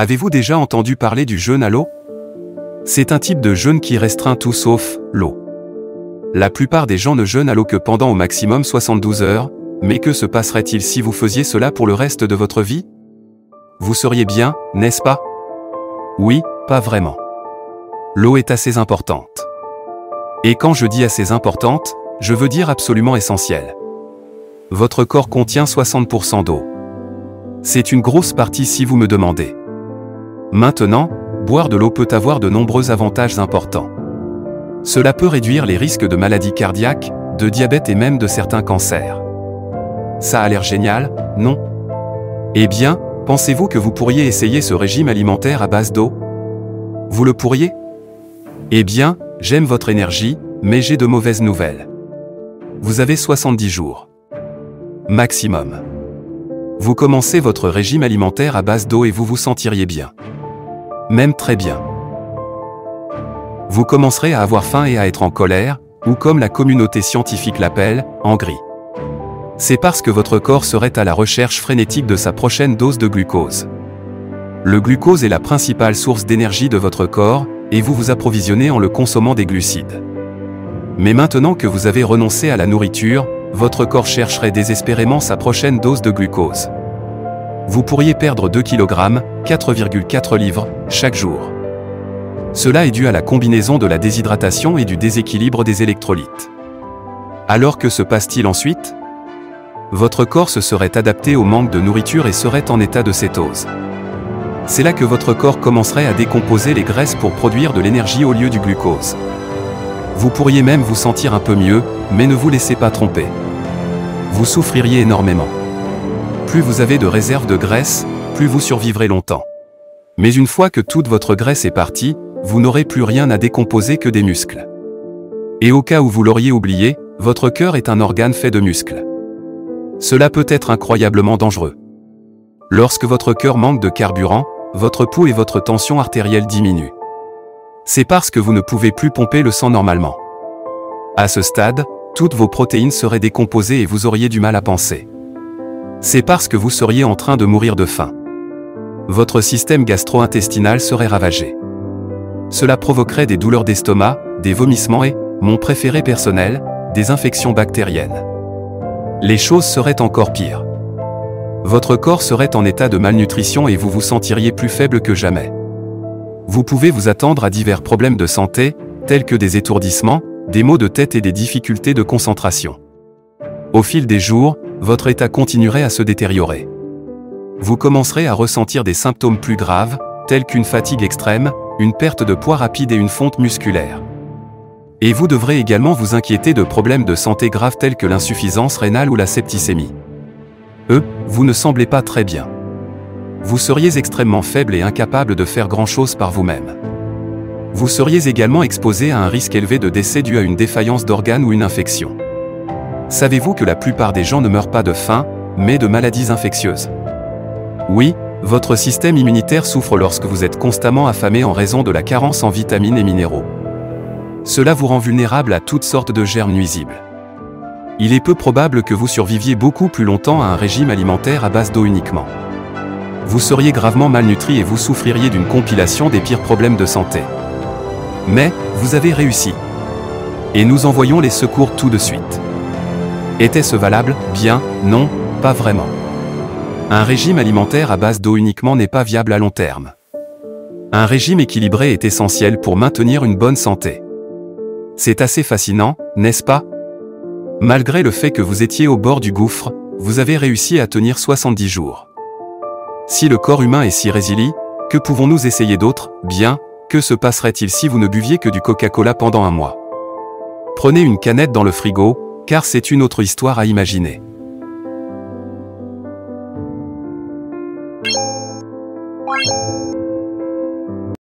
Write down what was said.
Avez-vous déjà entendu parler du jeûne à l'eau? C'est un type de jeûne qui restreint tout sauf l'eau. La plupart des gens ne jeûnent à l'eau que pendant au maximum 72 heures, mais que se passerait-il si vous faisiez cela pour le reste de votre vie? Vous seriez bien, n'est-ce pas? Oui, pas vraiment. L'eau est assez importante. Et quand je dis assez importante, je veux dire absolument essentielle. Votre corps contient 60% d'eau. C'est une grosse partie si vous me demandez. Maintenant, boire de l'eau peut avoir de nombreux avantages importants. Cela peut réduire les risques de maladies cardiaques, de diabète et même de certains cancers. Ça a l'air génial, non? Eh bien, pensez-vous que vous pourriez essayer ce régime alimentaire à base d'eau? Vous le pourriez? Eh bien, j'aime votre énergie, mais j'ai de mauvaises nouvelles. Vous avez 70 jours. Maximum. Vous commencez votre régime alimentaire à base d'eau et vous vous sentiriez bien. Même très bien. Vous commencerez à avoir faim et à être en colère, ou comme la communauté scientifique l'appelle, en gris. C'est parce que votre corps serait à la recherche frénétique de sa prochaine dose de glucose. Le glucose est la principale source d'énergie de votre corps, et vous vous approvisionnez en le consommant des glucides. Mais maintenant que vous avez renoncé à la nourriture, votre corps chercherait désespérément sa prochaine dose de glucose. Vous pourriez perdre 2 kg, 4,4 livres, chaque jour. Cela est dû à la combinaison de la déshydratation et du déséquilibre des électrolytes. Alors que se passe-t-il ensuite? Votre corps se serait adapté au manque de nourriture et serait en état de cétose. C'est là que votre corps commencerait à décomposer les graisses pour produire de l'énergie au lieu du glucose. Vous pourriez même vous sentir un peu mieux, mais ne vous laissez pas tromper. Vous souffririez énormément. Plus vous avez de réserves de graisse, plus vous survivrez longtemps. Mais une fois que toute votre graisse est partie, vous n'aurez plus rien à décomposer que des muscles. Et au cas où vous l'auriez oublié, votre cœur est un organe fait de muscles. Cela peut être incroyablement dangereux. Lorsque votre cœur manque de carburant, votre pouls et votre tension artérielle diminuent. C'est parce que vous ne pouvez plus pomper le sang normalement. À ce stade, toutes vos protéines seraient décomposées et vous auriez du mal à penser. C'est parce que vous seriez en train de mourir de faim. Votre système gastro-intestinal serait ravagé. Cela provoquerait des douleurs d'estomac, des vomissements et, mon préféré personnel, des infections bactériennes. Les choses seraient encore pires. Votre corps serait en état de malnutrition et vous vous sentiriez plus faible que jamais. Vous pouvez vous attendre à divers problèmes de santé, tels que des étourdissements, des maux de tête et des difficultés de concentration. Au fil des jours, votre état continuerait à se détériorer. Vous commencerez à ressentir des symptômes plus graves, tels qu'une fatigue extrême, une perte de poids rapide et une fonte musculaire. Et vous devrez également vous inquiéter de problèmes de santé graves tels que l'insuffisance rénale ou la septicémie. Vous ne semblez pas très bien. Vous seriez extrêmement faible et incapable de faire grand-chose par vous-même. Vous seriez également exposé à un risque élevé de décès dû à une défaillance d'organes ou une infection. Savez-vous que la plupart des gens ne meurent pas de faim, mais de maladies infectieuses? Oui, votre système immunitaire souffre lorsque vous êtes constamment affamé en raison de la carence en vitamines et minéraux. Cela vous rend vulnérable à toutes sortes de germes nuisibles. Il est peu probable que vous surviviez beaucoup plus longtemps à un régime alimentaire à base d'eau uniquement. Vous seriez gravement malnutri et vous souffririez d'une compilation des pires problèmes de santé. Mais, vous avez réussi. Et nous envoyons les secours tout de suite. Était-ce valable? Bien, non, pas vraiment. Un régime alimentaire à base d'eau uniquement n'est pas viable à long terme. Un régime équilibré est essentiel pour maintenir une bonne santé. C'est assez fascinant, n'est-ce pas? Malgré le fait que vous étiez au bord du gouffre, vous avez réussi à tenir 70 jours. Si le corps humain est si résilient, que pouvons-nous essayer d'autre? Bien, que se passerait-il si vous ne buviez que du Coca-Cola pendant un mois? Prenez une canette dans le frigo, car c'est une autre histoire à imaginer.